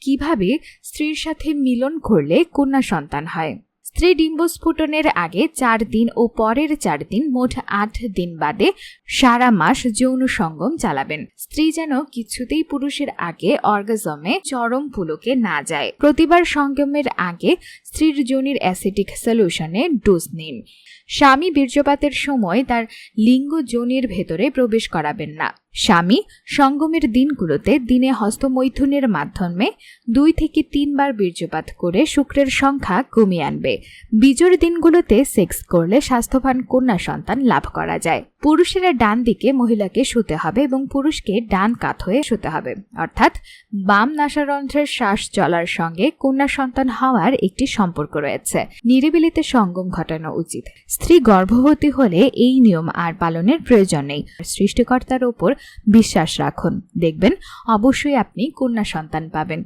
কিভাবে স্ত্রীর সাথে মিলন করলে কন্যা সন্তান হয়। স্ত্রী ডিম্বস্ফুটনের আগে 4 দিন ও পরের 4 দিন মোট 8 দিন বাদে সারা মাস যৌন সঙ্গম চালাবেন। স্ত্রী যেন কিছুতেই পুরুষের আগে অর্গাজমে চরম পুলকে না যায়। প্রতিবার সঙ্গমের আগে স্ত্রীর যোনির অ্যাসিডিক সলিউশনে ডোজ নিন। স্বামী বীর্যপাতের সময় তার লিঙ্গ যোনির ভেতরে প্রবেশ করাবেন না। স্বামী সঙ্গমের দিনগুলোতে দিনে হস্তমৈথুনের মাধ্যমে 2 থেকে 3 বার বীর্যপাত করে শুক্রের সংখ্যা কমিয়ে আনবে। বিজোড় দিনগুলোতে সেক্স করলে স্বাস্থ্যবান কন্যা সন্তান লাভ করা যায়। পুরুষেরা ডান দিকে মহিলাকে শুতে হবে এবং পুরুষকে ডান কাত হয়ে শুতে হবে, অর্থাৎ বাম নাসারন্ধ্রের শ্বাস চলার সঙ্গে কন্যা সন্তান হওয়ার একটি সম্পর্ক রয়েছে। নিরিবিলিতে সঙ্গম ঘটানো উচিত। স্ত্রী গর্ভবতী হলে এই নিয়ম আর পালনের প্রয়োজন নেই। সৃষ্টিকর্তার ওপর বিশ্বাস রাখুন, দেখবেন অবশ্যই আপনি কন্যা সন্তান পাবেন।